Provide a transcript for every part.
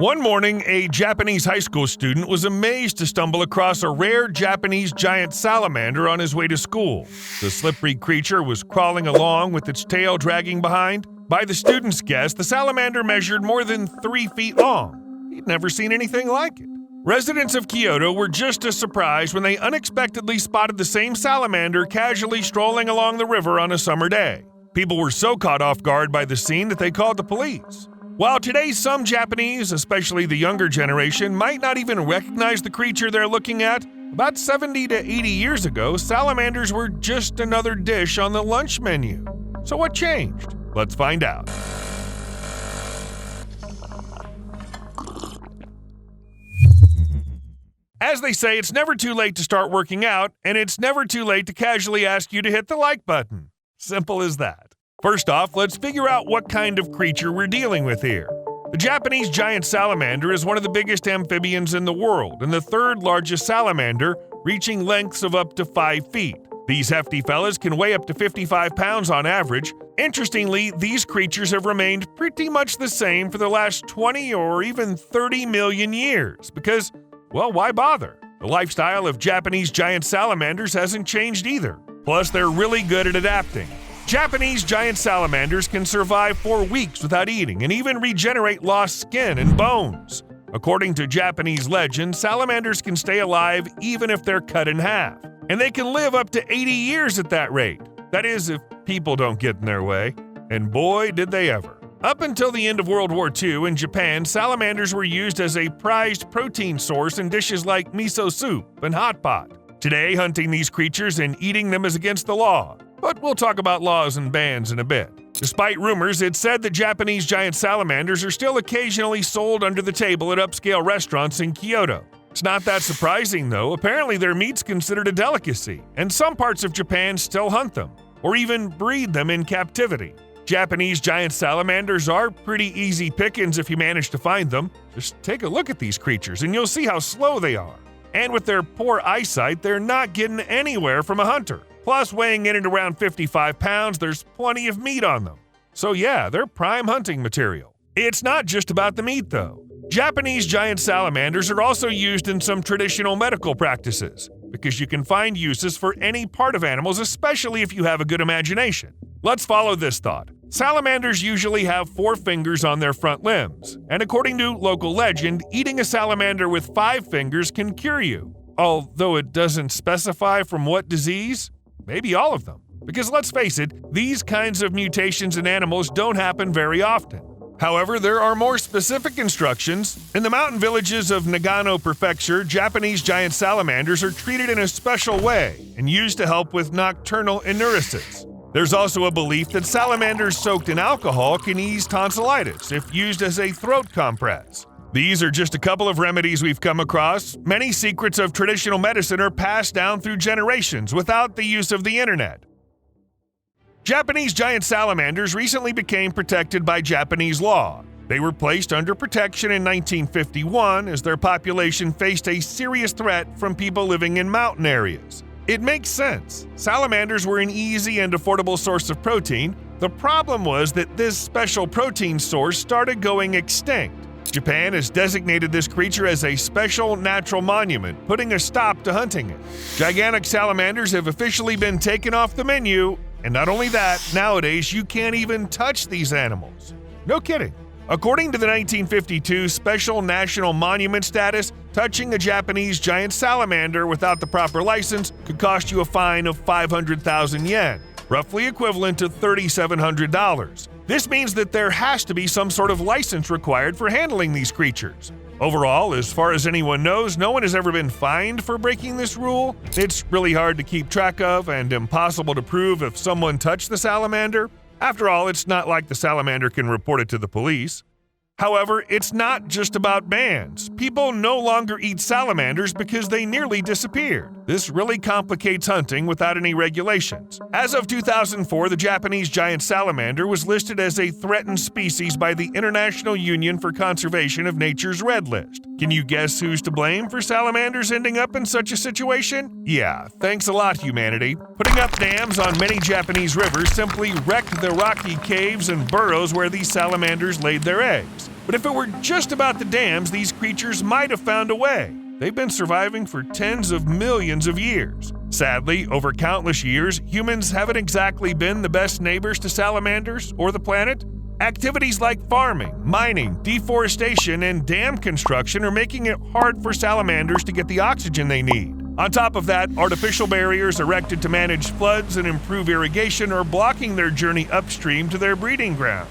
One morning, a Japanese high school student was amazed to stumble across a rare Japanese giant salamander on his way to school. The slippery creature was crawling along with its tail dragging behind. By the student's guess, the salamander measured more than 3 feet long. He'd never seen anything like it. Residents of Kyoto were just as surprised when they unexpectedly spotted the same salamander casually strolling along the river on a summer day. People were so caught off guard by the scene that they called the police. While today some Japanese, especially the younger generation, might not even recognize the creature they're looking at, about 70 to 80 years ago, salamanders were just another dish on the lunch menu. So what changed? Let's find out. As they say, it's never too late to start working out, and it's never too late to casually ask you to hit the like button. Simple as that. First off, let's figure out what kind of creature we're dealing with here. The Japanese giant salamander is one of the biggest amphibians in the world and the third largest salamander, reaching lengths of up to 5 feet. These hefty fellas can weigh up to 55 pounds on average. Interestingly, these creatures have remained pretty much the same for the last 20 or even 30 million years because, well, why bother? The lifestyle of Japanese giant salamanders hasn't changed either. Plus, they're really good at adapting. Japanese giant salamanders can survive for weeks without eating and even regenerate lost skin and bones. According to Japanese legend, salamanders can stay alive even if they're cut in half. And they can live up to 80 years at that rate. That is, if people don't get in their way. And boy, did they ever. Up until the end of World War II in Japan, salamanders were used as a prized protein source in dishes like miso soup and hot pot. Today, hunting these creatures and eating them is against the law. But we'll talk about laws and bans in a bit. Despite rumors, it's said that Japanese giant salamanders are still occasionally sold under the table at upscale restaurants in Kyoto. It's not that surprising, though. Apparently their meat's considered a delicacy, and some parts of Japan still hunt them, or even breed them in captivity. Japanese giant salamanders are pretty easy pickings if you manage to find them. Just take a look at these creatures and you'll see how slow they are. And with their poor eyesight, they're not getting anywhere from a hunter. Plus, weighing in at around 55 pounds, there's plenty of meat on them. So yeah, they're prime hunting material. It's not just about the meat, though. Japanese giant salamanders are also used in some traditional medical practices, because you can find uses for any part of animals, especially if you have a good imagination. Let's follow this thought. Salamanders usually have 4 fingers on their front limbs, and according to local legend, eating a salamander with 5 fingers can cure you. Although it doesn't specify from what disease. Maybe all of them. Because let's face it, these kinds of mutations in animals don't happen very often. However, there are more specific instructions. In the mountain villages of Nagano Prefecture, Japanese giant salamanders are treated in a special way and used to help with nocturnal enuresis. There's also a belief that salamanders soaked in alcohol can ease tonsillitis if used as a throat compress. These are just a couple of remedies we've come across. Many secrets of traditional medicine are passed down through generations without the use of the internet. Japanese giant salamanders recently became protected by Japanese law. They were placed under protection in 1951 as their population faced a serious threat from people living in mountain areas. It makes sense. Salamanders were an easy and affordable source of protein. The problem was that this special protein source started going extinct. Japan has designated this creature as a special natural monument, putting a stop to hunting it. Gigantic salamanders have officially been taken off the menu, and not only that, nowadays you can't even touch these animals. No kidding. According to the 1952 Special National Monument status, touching a Japanese giant salamander without the proper license could cost you a fine of 500,000 yen, roughly equivalent to $3,700. This means that there has to be some sort of license required for handling these creatures. Overall, as far as anyone knows, no one has ever been fined for breaking this rule. It's really hard to keep track of and impossible to prove if someone touched the salamander. After all, it's not like the salamander can report it to the police. However, it's not just about bans. People no longer eat salamanders because they nearly disappeared. This really complicates hunting without any regulations. As of 2004, the Japanese giant salamander was listed as a threatened species by the International Union for Conservation of Nature's Red List. Can you guess who's to blame for salamanders ending up in such a situation? Yeah, thanks a lot, humanity. Putting up dams on many Japanese rivers simply wrecked the rocky caves and burrows where these salamanders laid their eggs. dams. But if it were just about the dams, these creatures might have found a way. They've been surviving for tens of millions of years. Sadly, over countless years, humans haven't exactly been the best neighbors to salamanders or the planet. Activities like farming, mining, deforestation, and dam construction are making it hard for salamanders to get the oxygen they need. On top of that, artificial barriers erected to manage floods and improve irrigation are blocking their journey upstream to their breeding grounds.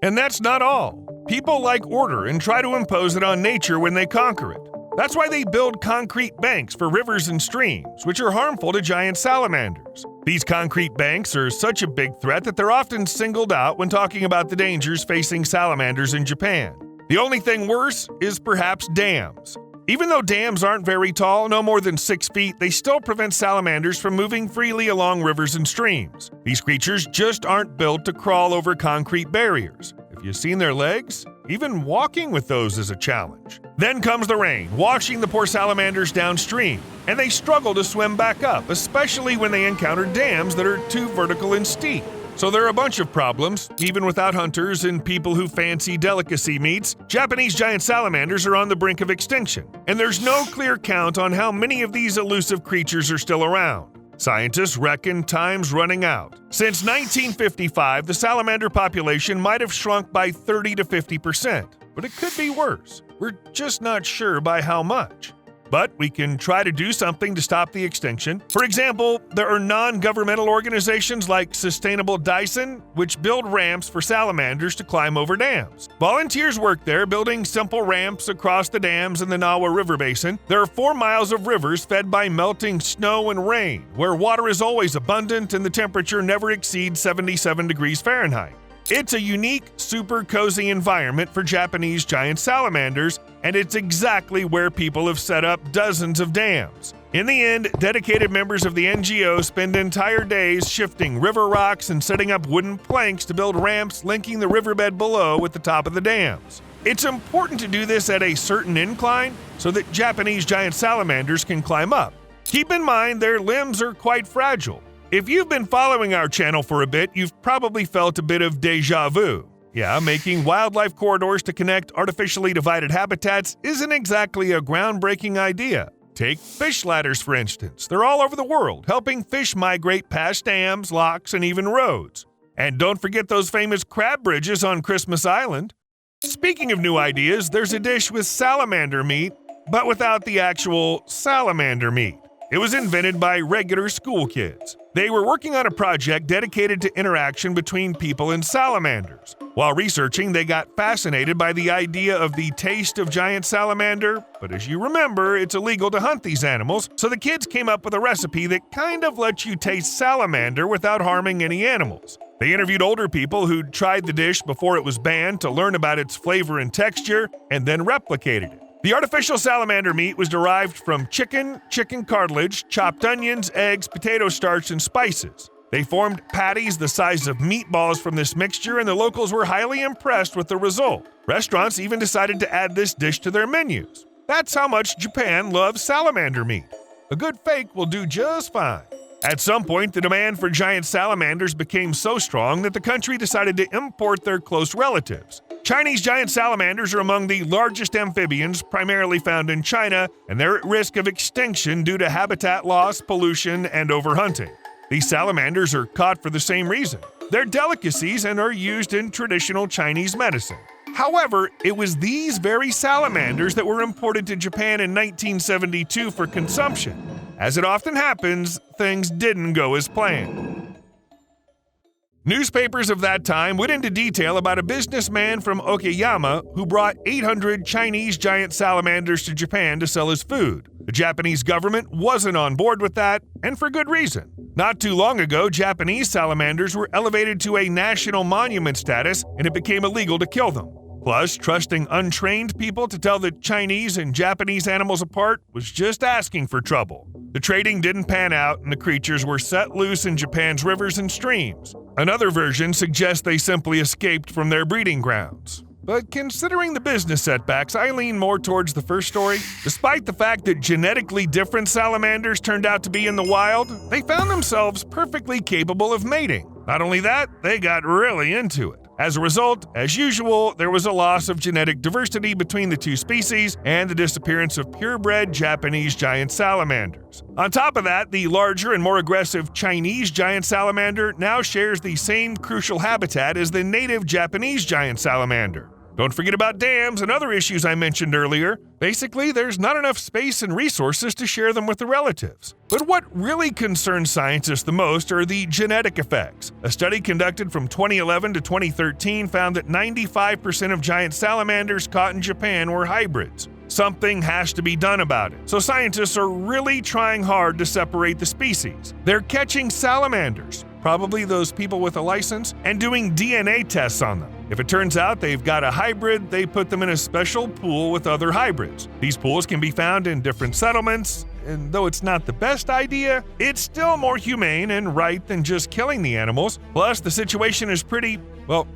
And that's not all. People like order and try to impose it on nature when they conquer it. That's why they build concrete banks for rivers and streams, which are harmful to giant salamanders. These concrete banks are such a big threat that they're often singled out when talking about the dangers facing salamanders in Japan. The only thing worse is perhaps dams. Even though dams aren't very tall, no more than 6 feet, they still prevent salamanders from moving freely along rivers and streams. These creatures just aren't built to crawl over concrete barriers. If you've seen their legs, even walking with those is a challenge. Then comes the rain, washing the poor salamanders downstream, and they struggle to swim back up, especially when they encounter dams that are too vertical and steep. So there are a bunch of problems. Even without hunters and people who fancy delicacy meats, Japanese giant salamanders are on the brink of extinction, and there's no clear count on how many of these elusive creatures are still around. Scientists reckon time's running out. Since 1955, the salamander population might have shrunk by 30 to 50%, but it could be worse. We're just not sure by how much. But we can try to do something to stop the extinction. For example, there are non-governmental organizations like Sustainable Dyson, which build ramps for salamanders to climb over dams. Volunteers work there, building simple ramps across the dams in the Nawa River Basin. There are 4 miles of rivers fed by melting snow and rain, where water is always abundant and the temperature never exceeds 77 degrees Fahrenheit. It's a unique, super cozy environment for Japanese giant salamanders, and it's exactly where people have set up dozens of dams. In the end, dedicated members of the NGO spend entire days shifting river rocks and setting up wooden planks to build ramps linking the riverbed below with the top of the dams. It's important to do this at a certain incline so that Japanese giant salamanders can climb up. Keep in mind their limbs are quite fragile. If you've been following our channel for a bit, you've probably felt a bit of déjà vu. Yeah, making wildlife corridors to connect artificially divided habitats isn't exactly a groundbreaking idea. Take fish ladders, for instance. They're all over the world, helping fish migrate past dams, locks, and even roads. And don't forget those famous crab bridges on Christmas Island. Speaking of new ideas, there's a dish with salamander meat, but without the actual salamander meat. It was invented by regular school kids. They were working on a project dedicated to interaction between people and salamanders. While researching, they got fascinated by the idea of the taste of giant salamander, but as you remember, it's illegal to hunt these animals, so the kids came up with a recipe that kind of lets you taste salamander without harming any animals. They interviewed older people who'd tried the dish before it was banned to learn about its flavor and texture, and then replicated it. The artificial salamander meat was derived from chicken cartilage, chopped onions, eggs, potato starch, and spices. They formed patties the size of meatballs from this mixture, and the locals were highly impressed with the result. Restaurants even decided to add this dish to their menus. That's how much Japan loves salamander meat. A good fake will do just fine. At some point, the demand for giant salamanders became so strong that the country decided to import their close relatives. Chinese giant salamanders are among the largest amphibians primarily found in China, and they're at risk of extinction due to habitat loss, pollution, and overhunting. These salamanders are caught for the same reason. They're delicacies and are used in traditional Chinese medicine. However, it was these very salamanders that were imported to Japan in 1972 for consumption. As it often happens, things didn't go as planned. Newspapers of that time went into detail about a businessman from Okayama who brought 800 Chinese giant salamanders to Japan to sell as food. The Japanese government wasn't on board with that, and for good reason. Not too long ago, Japanese salamanders were elevated to a national monument status, and it became illegal to kill them. Plus, trusting untrained people to tell the Chinese and Japanese animals apart was just asking for trouble. The trading didn't pan out, and the creatures were set loose in Japan's rivers and streams. Another version suggests they simply escaped from their breeding grounds. But considering the business setbacks, I lean more towards the first story. Despite the fact that genetically different salamanders turned out to be in the wild, they found themselves perfectly capable of mating. Not only that, they got really into it. As a result, as usual, there was a loss of genetic diversity between the two species and the disappearance of purebred Japanese giant salamanders. On top of that, the larger and more aggressive Chinese giant salamander now shares the same crucial habitat as the native Japanese giant salamander. Don't forget about dams and other issues I mentioned earlier. Basically, there's not enough space and resources to share them with the relatives. But what really concerns scientists the most are the genetic effects. A study conducted from 2011 to 2013 found that 95% of giant salamanders caught in Japan were hybrids. Something has to be done about it. So scientists are really trying hard to separate the species. They're catching salamanders, probably those people with a license, and doing DNA tests on them. If it turns out they've got a hybrid, they put them in a special pool with other hybrids. These pools can be found in different settlements, and though it's not the best idea, it's still more humane and right than just killing the animals. Plus, the situation is pretty,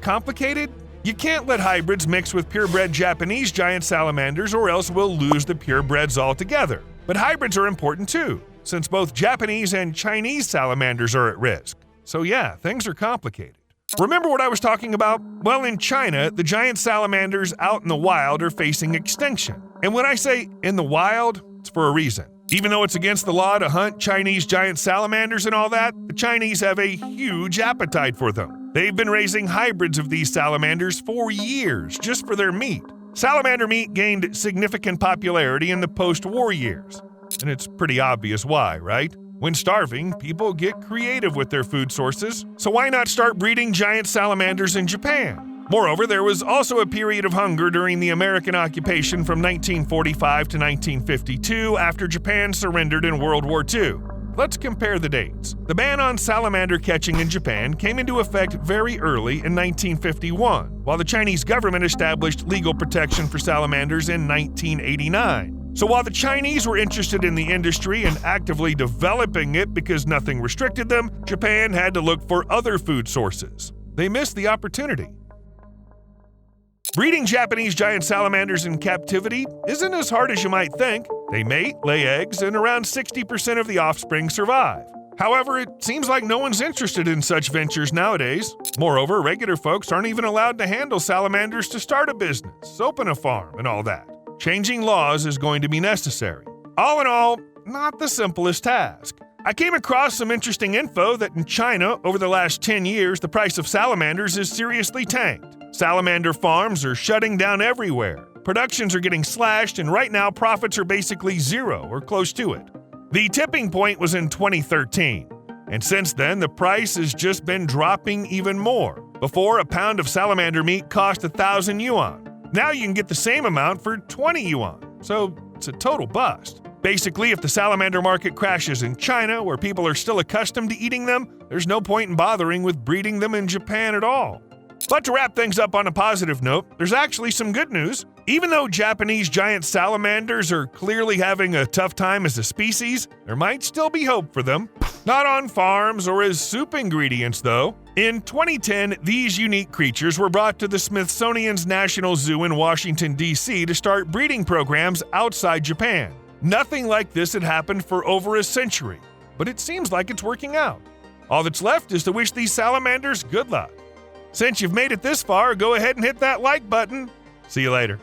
complicated. You can't let hybrids mix with purebred Japanese giant salamanders or else we'll lose the purebreds altogether. But hybrids are important too, since both Japanese and Chinese salamanders are at risk. So yeah, things are complicated. Remember what I was talking about? Well, in China, the giant salamanders out in the wild are facing extinction. And when I say in the wild, it's for a reason. Even though it's against the law to hunt Chinese giant salamanders and all that, the Chinese have a huge appetite for them. They've been raising hybrids of these salamanders for years, just for their meat. Salamander meat gained significant popularity in the post-war years. And it's pretty obvious why, right? When starving, people get creative with their food sources, so why not start breeding giant salamanders in Japan? Moreover, there was also a period of hunger during the American occupation from 1945 to 1952 after Japan surrendered in World War II. Let's compare the dates. The ban on salamander catching in Japan came into effect very early in 1951, while the Chinese government established legal protection for salamanders in 1989. So while the Chinese were interested in the industry and actively developing it because nothing restricted them, Japan had to look for other food sources. They missed the opportunity. Breeding Japanese giant salamanders in captivity isn't as hard as you might think. They mate, lay eggs, and around 60% of the offspring survive. However, it seems like no one's interested in such ventures nowadays. Moreover, regular folks aren't even allowed to handle salamanders to start a business, open a farm, and all that. Changing laws is going to be necessary. All in all, not the simplest task. I came across some interesting info that in China, over the last 10 years, the price of salamanders is seriously tanked. Salamander farms are shutting down everywhere. Productions are getting slashed, and right now profits are basically zero or close to it. The tipping point was in 2013, and since then the price has just been dropping even more. Before, a pound of salamander meat cost 1,000 yuan. Now you can get the same amount for 20 yuan, so it's a total bust. Basically, if the salamander market crashes in China, where people are still accustomed to eating them, there's no point in bothering with breeding them in Japan at all. But to wrap things up on a positive note, there's actually some good news. Even though Japanese giant salamanders are clearly having a tough time as a species, there might still be hope for them. Not on farms or as soup ingredients, though. In 2010, these unique creatures were brought to the Smithsonian's National Zoo in Washington, D.C. to start breeding programs outside Japan. Nothing like this had happened for over a century, but it seems like it's working out. All that's left is to wish these salamanders good luck. Since you've made it this far, go ahead and hit that like button. See you later.